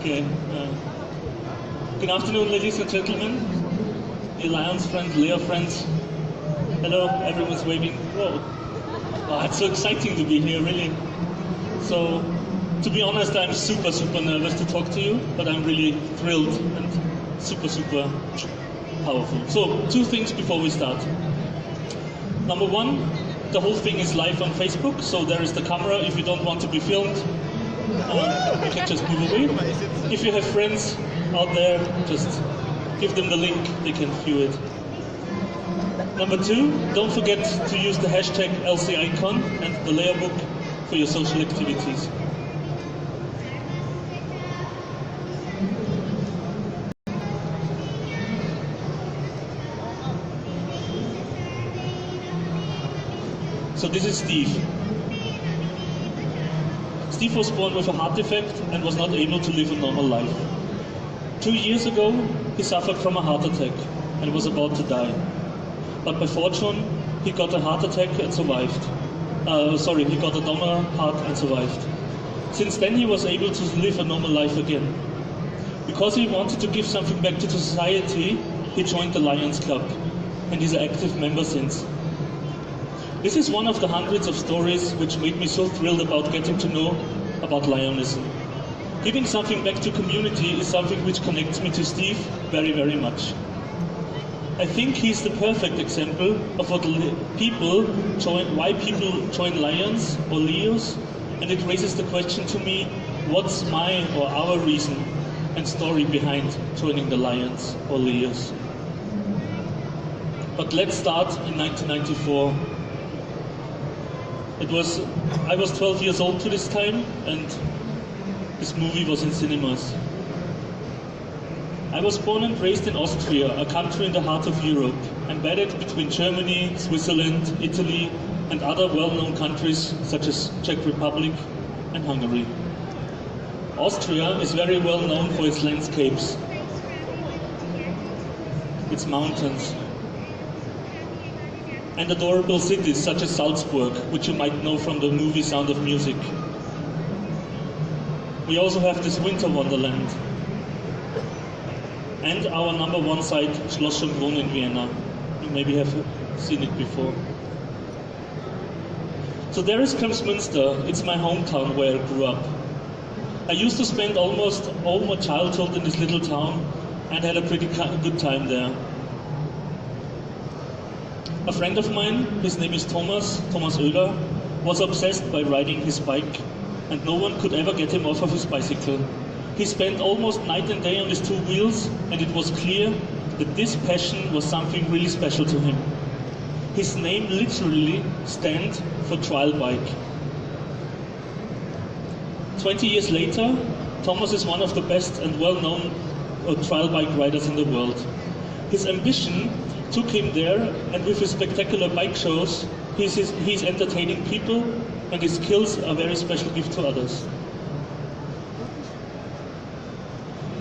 Okay. Good afternoon, ladies and gentlemen. Dear Lions friends, Leo friends. Hello, everyone's waving. Whoa. Wow, it's so exciting to be here, really. So, to be honest, I'm super nervous to talk to you, but I'm really thrilled and super powerful. So, two things before we start. Number one, the whole thing is live on Facebook, so there is the camera. If you don't want to be filmed, you can just move away. If you have friends out there, just give them the link, they can view it. Number two, don't forget to use the hashtag LCICon and the layer book for your social activities. So this is Steve. Steve was born with a heart defect and was not able to live a normal life. 2 years ago, he suffered from a heart attack and was about to die. But by fortune, he got a heart attack and survived. He got a donor heart and survived. Since then, he was able to live a normal life again. Because he wanted to give something back to society, he joined the Lions Club and is an active member since. This is one of the hundreds of stories which made me so thrilled about getting to know about Lionism. Giving something back to community is something which connects me to Steve very much. I think he's the perfect example of why people join Lions or Leos, and it raises the question to me, what's my or our reason and story behind joining the Lions or Leos? But let's start in 1994. I was 12 years old to this time, and this movie was in cinemas. I was born and raised in Austria, a country in the heart of Europe, embedded between Germany, Switzerland, Italy, and other well-known countries such as Czech Republic and Hungary. Austria is very well known for its landscapes, its mountains, and adorable cities such as Salzburg, which you might know from the movie Sound of Music. We also have this winter wonderland. And our number one site, Schloss Schönbrunn in Vienna. You maybe have seen it before. So there is Kremsmünster. It's my hometown where I grew up. I used to spend almost all my childhood in this little town and had a pretty good time there. A friend of mine, his name is Thomas Oehler, was obsessed by riding his bike, and no one could ever get him off of his bicycle. He spent almost night and day on his two wheels, and it was clear that this passion was something really special to him. His name literally stands for trial bike. 20 years later, Thomas is one of the best and well-known trial bike riders in the world. His ambition took him there, and with his spectacular bike shows, he's entertaining people, and his skills are a very special gift to others.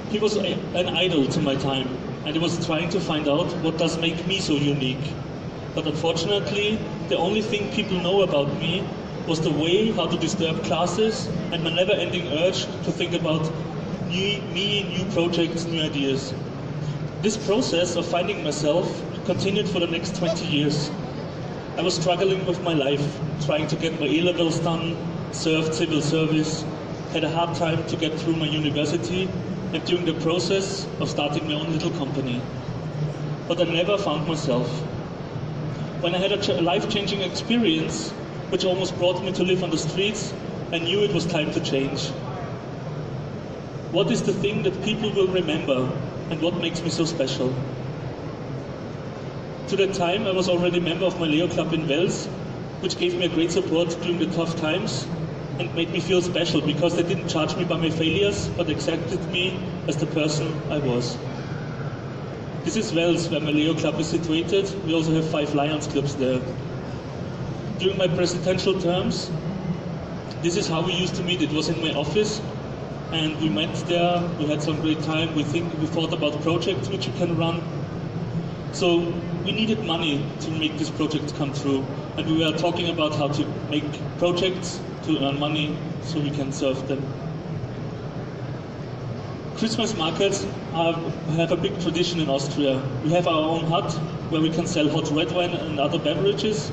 He was an idol to my time, and I was trying to find out what does make me so unique. But unfortunately, the only thing people know about me was the way how to disturb classes and my never-ending urge to think about new projects, new ideas. This process of finding myself continued for the next 20 years. I was struggling with my life, trying to get my A-levels done, served civil service, had a hard time to get through my university, and during the process of starting my own little company. But I never found myself. When I had a life-changing experience, which almost brought me to live on the streets, I knew it was time to change. What is the thing that people will remember, and what makes me so special? To that time, I was already a member of my Leo Club in Wels, which gave me a great support during the tough times and made me feel special because they didn't judge me by my failures, but accepted me as the person I was. This is Wels, where my Leo Club is situated. We also have 5 Lions clubs there. During my presidential terms, this is how we used to meet. It was in my office, and we met there, we had some great time, we thought about projects which we can run. So we needed money to make this project come true, and we were talking about how to make projects to earn money so we can serve them. Christmas markets have a big tradition in Austria. We have our own hut where we can sell hot red wine and other beverages,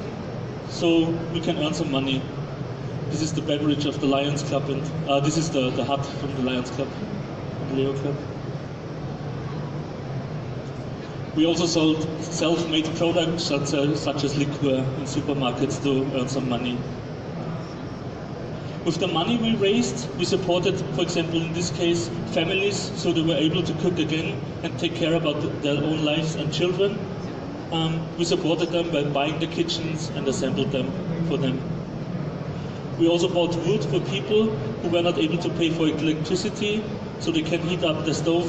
so we can earn some money. This is the beverage of the Lions Club, and this is the hut from the Lions Club, the Leo Club. We also sold self-made products such as liquor in supermarkets to earn some money. With the money we raised, we supported, for example, in this case, families, so they were able to cook again and take care about their own lives and children. We supported them by buying the kitchens and assembled them for them. We also bought wood for people who were not able to pay for electricity, so they can heat up the stove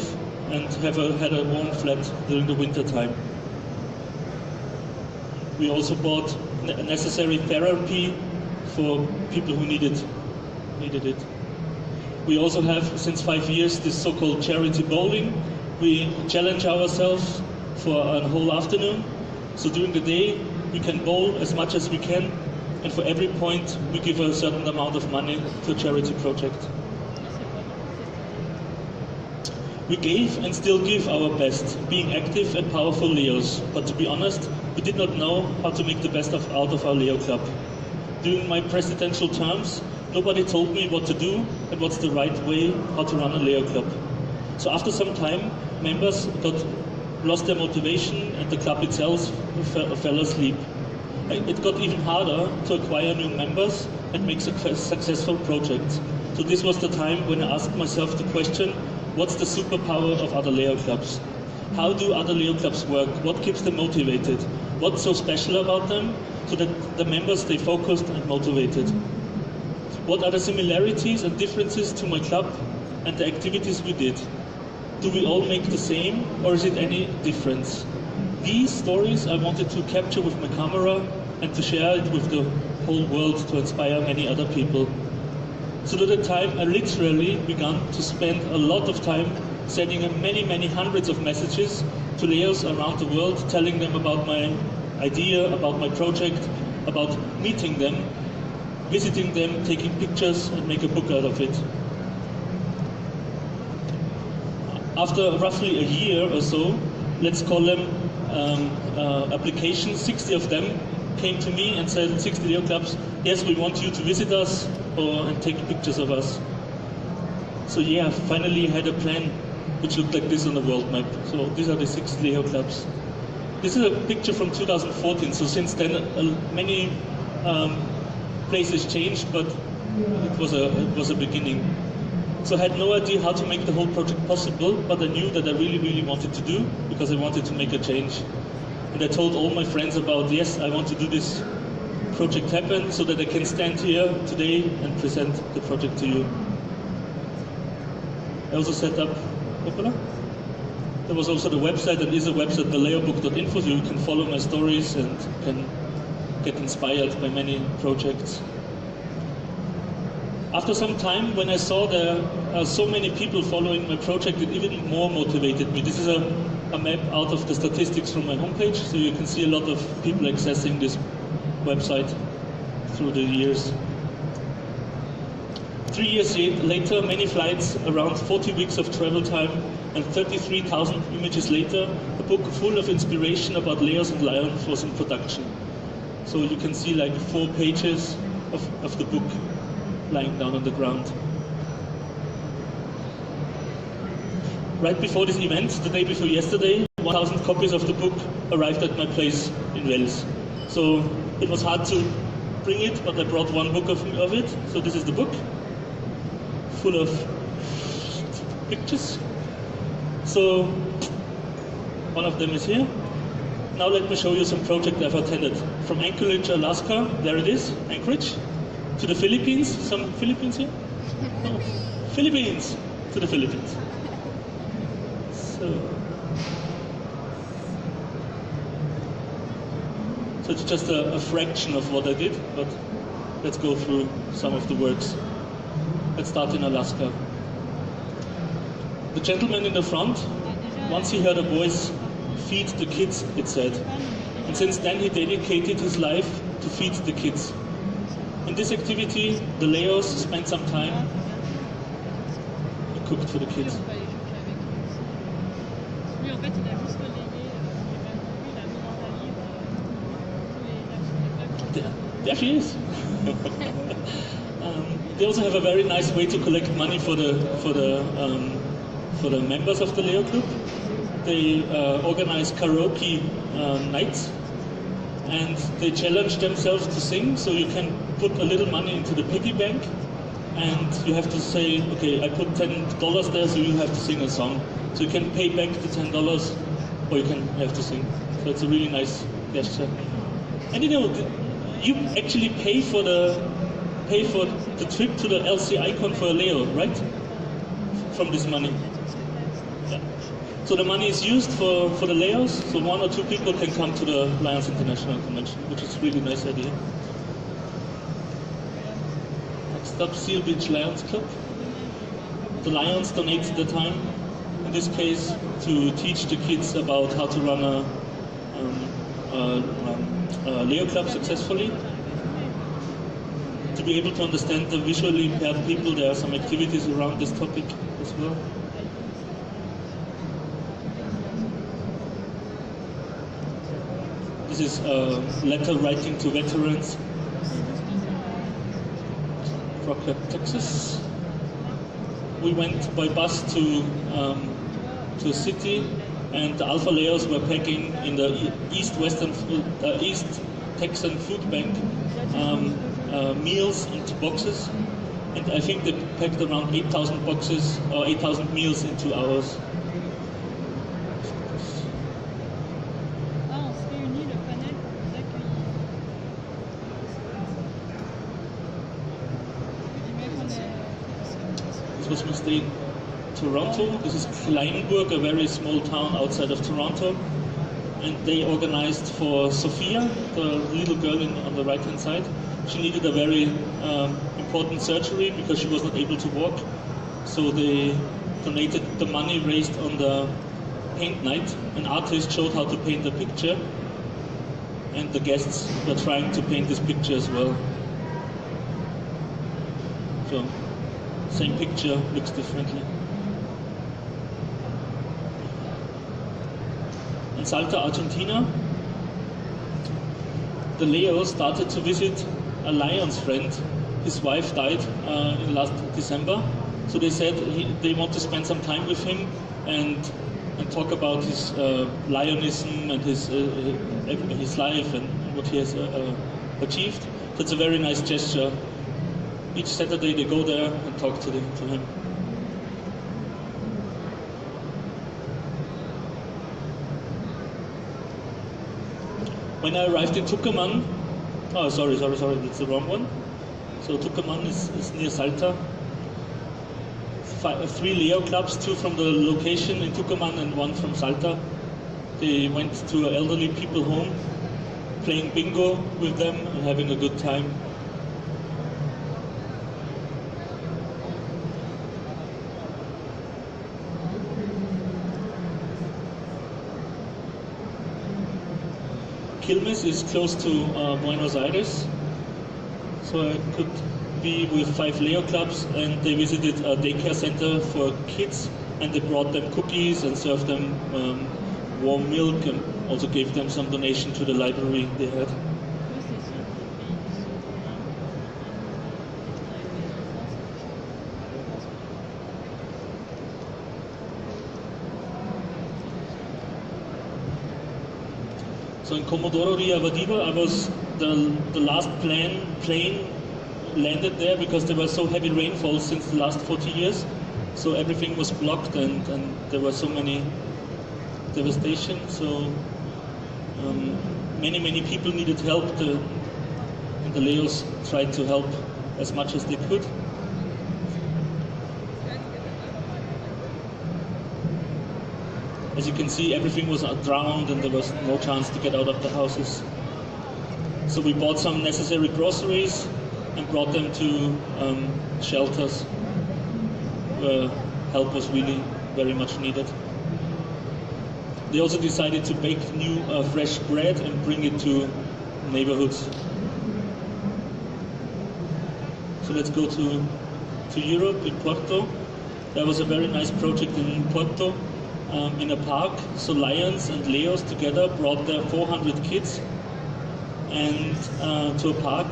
and had a warm flat during the winter time. We also bought necessary therapy for people who needed it. We also have, since 5 years, this so-called charity bowling. We challenge ourselves for a whole afternoon. So during the day, we can bowl as much as we can, and for every point, we give a certain amount of money to a charity project. We gave and still give our best, being active and powerful Leos, but to be honest, we did not know how to make the best out of our Leo Club. During my presidential terms, nobody told me what to do and what's the right way how to run a Leo Club. So after some time, members lost their motivation and the club itself fell asleep. It got even harder to acquire new members and make successful projects. So this was the time when I asked myself the question, what's the superpower of other Leo clubs? How do other Leo clubs work? What keeps them motivated? What's so special about them so that the members stay focused and motivated? What are the similarities and differences to my club and the activities we did? Do we all make the same, or is it any difference? These stories I wanted to capture with my camera and to share it with the whole world to inspire many other people. So at the time I literally began to spend a lot of time sending many hundreds of messages to Leos around the world, telling them about my idea, about my project, about meeting them, visiting them, taking pictures and make a book out of it. After roughly a year or so, let's call them applications, 60 of them came to me and said, 60 Leo clubs, yes, we want you to visit us and take pictures of us. So yeah, finally I had a plan which looked like this on the world map. So these are the 6 Leo clubs. This is a picture from 2014, so since then many places changed, but it was a beginning. So I had no idea how to make the whole project possible, but I knew that I really wanted to do, because I wanted to make a change. And I told all my friends about, yes, I want to do this project happen so that I can stand here today and present the project to you. I also set up, there was also the website, that is a website, theleobook.info, so you can follow my stories and can get inspired by many projects. After some time, when I saw there are so many people following my project, it even more motivated me. This is a map out of the statistics from my homepage, so you can see a lot of people accessing this website through the years. 3 years later, many flights, around 40 weeks of travel time, and 33,000 images later, a book full of inspiration about Leos and Lions was in production. So you can see like 4 pages of the book lying down on the ground. Right before this event, the day before yesterday, 1,000 copies of the book arrived at my place in Wales. So it was hard to bring it, but I brought one book of it. So this is the book, full of pictures. So one of them is here. Now let me show you some projects I've attended. From Anchorage, Alaska, there it is, Anchorage, to the Philippines. Some Philippines here? No. Philippines, to the Philippines. So it's just a fraction of what I did, but let's go through some of the works. Let's start in Alaska. The gentleman in the front, once he heard a voice, "Feed the kids," it said. And since then he dedicated his life to feed the kids. In this activity, the Leos spent some time and cooked for the kids. There she is. They also have a very nice way to collect money for the members of the Leo Club. They organize karaoke nights, and they challenge themselves to sing. So you can put a little money into the piggy bank, and you have to say, okay, I put $10 there, so you have to sing a song. So you can pay back the $10, or you can have to sing. So it's a really nice gesture. And you know, you actually pay for the trip to the LCICon for Leo, right? From this money. Yeah. So the money is used for the Leos, so 1 or 2 people can come to the Lions International Convention, which is a really nice idea. Next up, Seal Beach Lions Club. The Lions donate the time, in this case, to teach the kids about how to run a Leo Club successfully. To be able to understand the visually impaired people, there are some activities around this topic as well. This is letter writing to veterans. Crockett, Texas. We went by bus to a city, and the Alpha Leos were packing in the East Texan food bank meals into boxes, and I think they packed around 8,000 boxes or 8,000 meals in 2 hours. This was my stay in Toronto. This is Kleinburg, a very small town outside of Toronto, and they organized for Sophia, the little girl on the right hand side. She needed a very important surgery because she was not able to walk. So they donated the money raised on the paint night. An artist showed how to paint a picture, and the guests were trying to paint this picture as well. So, same picture looks differently. In Salta, Argentina, the Leo started to visit a Lions friend. His wife died in last December, so they said they want to spend some time with him and talk about his Lionism and his life and what he has achieved. So it's a very nice gesture. Each Saturday they go there and talk to him. When I arrived in Tucumán, oh sorry, that's the wrong one. So Tucumán is near Salta. 3 Leo clubs, 2 from the location in Tucumán and 1 from Salta. They went to an elderly people home, playing bingo with them and having a good time. Quilmes is close to Buenos Aires, so I could be with 5 Leo clubs, and they visited a daycare center for kids, and they brought them cookies and served them warm milk, and also gave them some donation to the library they had. So in Comodoro Rivadavia, the last plane landed there because there was so heavy rainfall since the last 40 years. So everything was blocked, and there were so many devastation. So many people needed help, and the Leos tried to help as much as they could. As you can see, everything was drowned and there was no chance to get out of the houses. So we bought some necessary groceries and brought them to shelters where help was really very much needed. They also decided to bake new fresh bread and bring it to neighborhoods. So let's go to Europe, in Porto. There was a very nice project in Porto. In a park, so Lions and Leos together brought their 400 kids and to a park.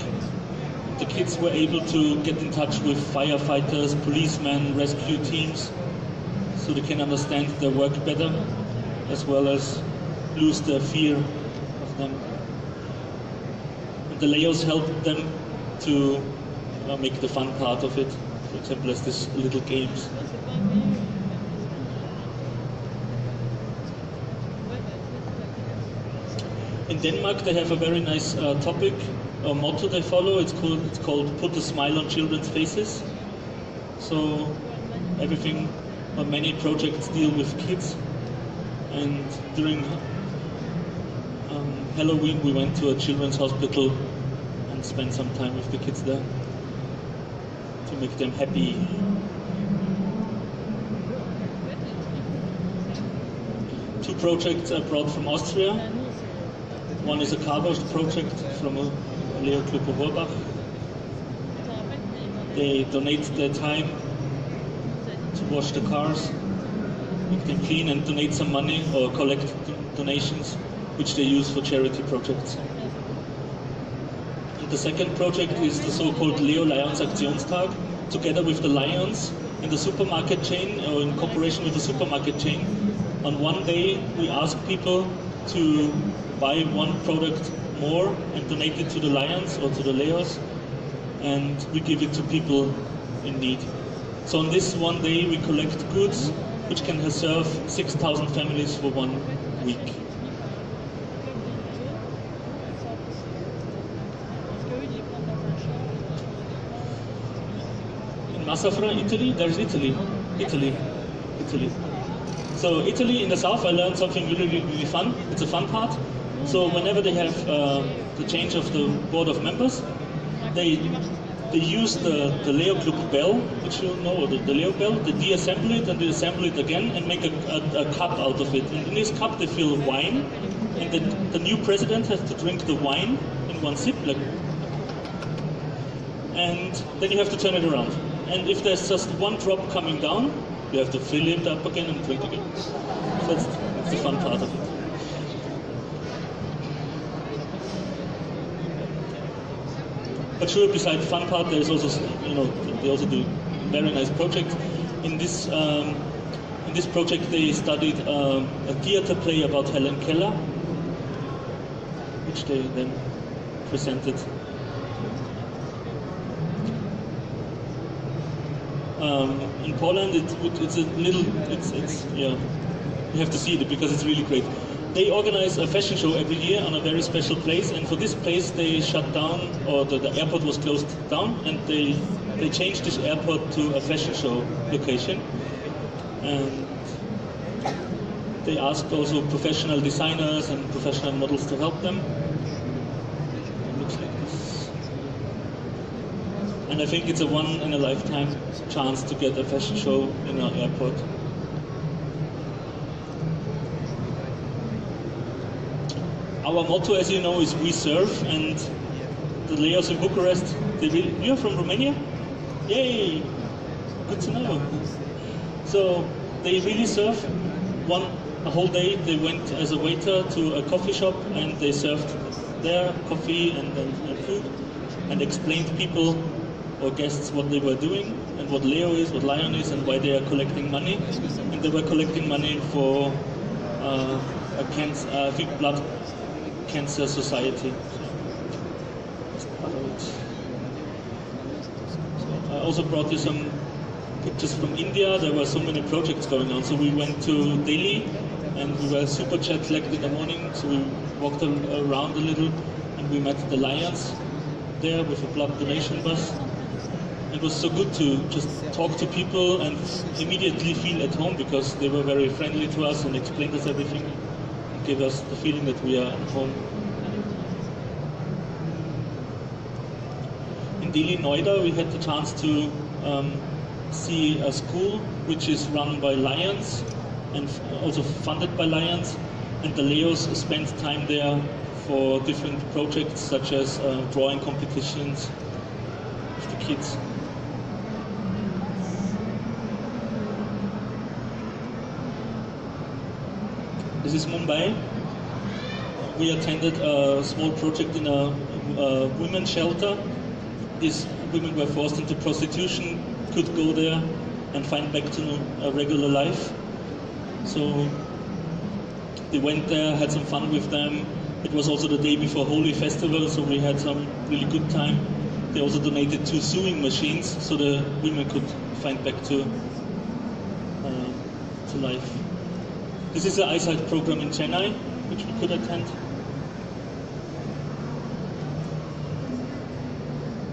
The kids were able to get in touch with firefighters, policemen, rescue teams, so they can understand their work better, as well as lose their fear of them. And the Leos helped them to make the fun part of it, for example, as these little games. In Denmark, they have a very nice topic, a motto they follow. It's called "Put a smile on children's faces." So everything, or many projects deal with kids. And during Halloween, we went to a children's hospital and spent some time with the kids there to make them happy. Two projects are brought from Austria. One is a car wash project from a Leo Club of Horbach. They donate their time to wash the cars, make them clean, and donate some money or collect donations, which they use for charity projects. And the second project is the so-called Leo Lions Aktionstag, together with the Lions and the supermarket chain, or in cooperation with the supermarket chain. On one day, we ask people to buy one product more and donate it to the Lions or to the Leos, and we give it to people in need. So on this one day we collect goods which can serve 6,000 families for 1 week. In Massafra, Italy, there's Italy. So Italy, in the south, I learned something really fun. It's a fun part. So whenever they have the change of the board of members, they use the Leo Club bell, which you know, the Leo bell, they deassemble it and they assemble it again and make a cup out of it. And in this cup they fill wine, and the new president has to drink the wine in one sip, and then you have to turn it around. And if there's just one drop coming down, you have to fill it up again and drink again. So that's the fun part of it. But sure, besides the fun part, there's also, they also do very nice projects. In this project, they studied a theater play about Helen Keller, which they then presented. In Poland, it's a little, you have to see it because it's really great. They organize a fashion show every year on a very special place, and for this place they shut down, or the airport was closed down, and they changed this airport to a fashion show location. And they asked also professional designers and professional models to help them. It looks like this. And I think it's a one-in-a-lifetime chance to get a fashion show in an airport. Our motto, as you know, is "We Serve," and the Leos in Bucharest, you're from Romania? Yay! Good to know. So they really serve. A whole day they went as a waiter to a coffee shop and they served their coffee and food and explained people or guests what they were doing and what Leo is, what Lion is, and why they are collecting money. And they were collecting money for blood cancer society. I also brought you some pictures from India. There were so many projects going on. So we went to Delhi and we were super jet-lagged in the morning. So we walked around a little and we met the Lions there with a blood donation bus. It was so good to just talk to people and immediately feel at home because they were very friendly to us and explained us everything. Give us the feeling that we are at home. In Delhi, Noida, we had the chance to see a school which is run by Lions and also funded by Lions, and the Leos spent time there for different projects such as drawing competitions with the kids. This is Mumbai. we attended a small project in a women's shelter. These women were forced into prostitution, could go there and find back to a regular life. So they went there, had some fun with them. It was also the day before Holy Festival, so we had some really good time. They also donated 2 sewing machines, so the women could find back to life. This is the eyesight program in Chennai, which we could attend.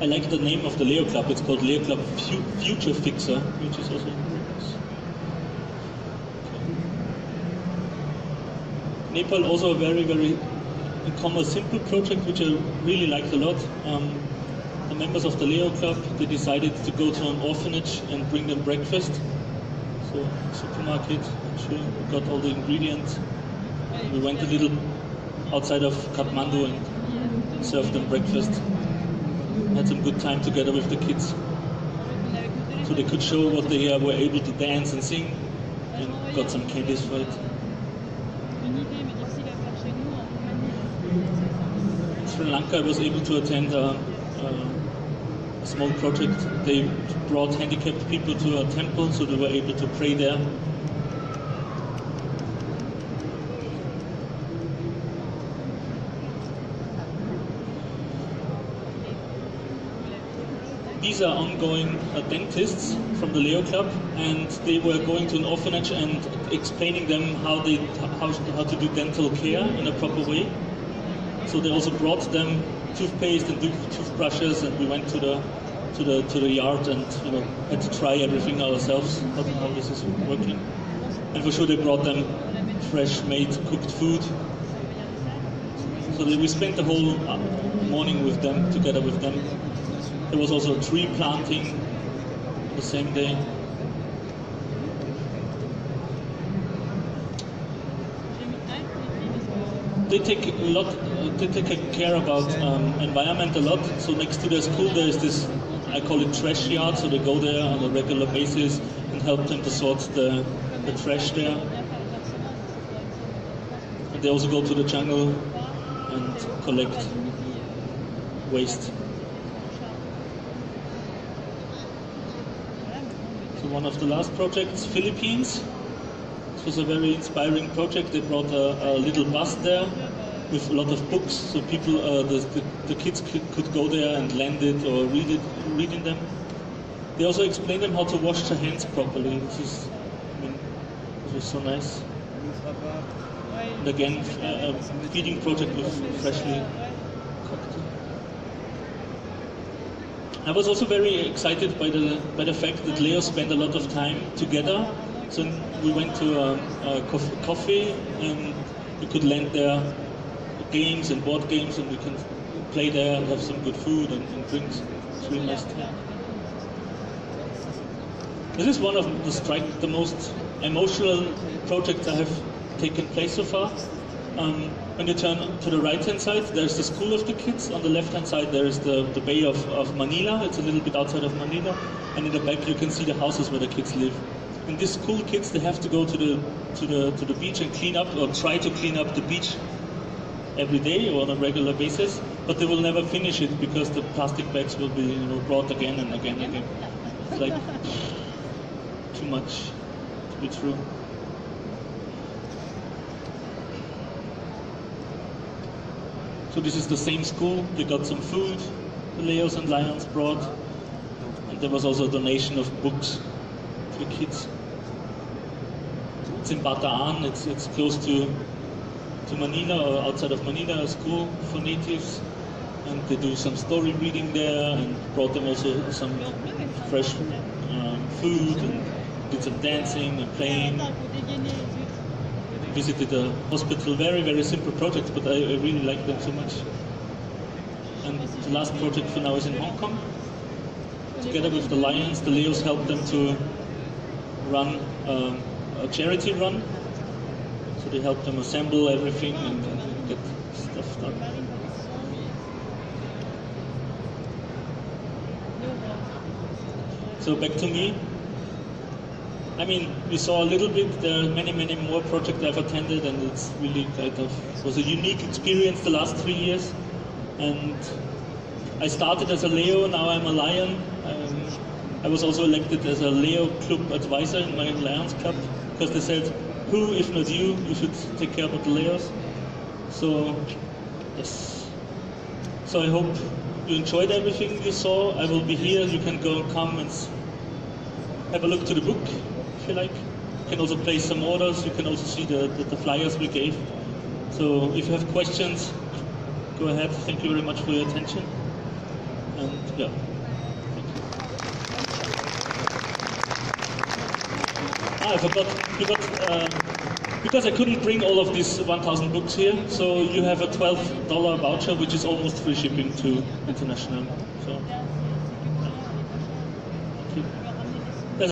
I like the name of the Leo Club. It's called Leo Club Future Fixer, which is also nice. Nepal, also a very, very simple project, which I really liked a lot. The members of the Leo Club, they decided to go to an orphanage and bring them breakfast. So, supermarket, I'm sure we got all the ingredients. We went a little outside of Kathmandu and served them breakfast. Had some good time together with the kids. So they could show what they were able to dance and sing, and got some candies for it. In Sri Lanka, I was able to attend a small project. They brought handicapped people to a temple, so they were able to pray there. These are ongoing dentists from the Leo Club, and they were going to an orphanage and explaining them how to do dental care in a proper way. So they also brought them toothpaste and toothbrushes, and we went to the yard and had to try everything ourselves, how this is working. And for sure they brought them fresh made cooked food. So we spent the whole morning with them, together with them. There was also a tree planting the same day. They take care about environment a lot. So next to their school there is this, I call it trash yard. So they go there on a regular basis and help them to sort the trash there. And they also go to the jungle and collect waste. So one of the last projects, Philippines. This was a very inspiring project. They brought a little bus there with a lot of books, so people, the kids could go there and lend it or read in them. They also explained them how to wash their hands properly. This was so nice. And again, a feeding project with freshly cooked. I was also very excited by the fact that Leo spent a lot of time together. So we went to a coffee, and we could lend their games and board games, and we can play there and have some good food and drinks. It's really nice time. This is one of the most emotional projects I have taken place so far. When you turn to the right-hand side, there's the school of the kids. On the left-hand side, there is the Bay of Manila. It's a little bit outside of Manila. And in the back, you can see the houses where the kids live. And these school kids, they have to go to the beach and clean up, or try to clean up the beach every day or on a regular basis. But they will never finish it because the plastic bags will be brought again and again and again. It's like too much to be true. So this is the same school. They got some food, the Leos and Lions brought. And there was also a donation of books to kids. It's in Bataan, it's close to Manila, or outside of Manila, a school for natives. And they do some story reading there, and brought them also some fresh food, and did some dancing and playing. Visited a hospital, very, very simple projects, but I really like them so much. And the last project for now is in Hong Kong. Together with the Lions, the Leos helped them to run a charity run. So they helped them assemble everything and get stuff done. So back to me. I mean, we saw a little bit. There are many, many more projects I've attended, and it's really kind of was a unique experience the last 3 years. And I started as a Leo, now I'm a Lion. I was also elected as a Leo Club advisor in my Lions Club because they said, "Who, if not you, should take care about the Leos." So, yes. So I hope you enjoyed everything you saw. I will be here. You can come and have a look to the book if you like. You can also place some orders. You can also see the flyers we gave. So if you have questions, go ahead. Thank you very much for your attention. And yeah. I forgot, because I couldn't bring all of these 1,000 books here, so you have a $12 voucher, which is almost free shipping to international. So, thank you.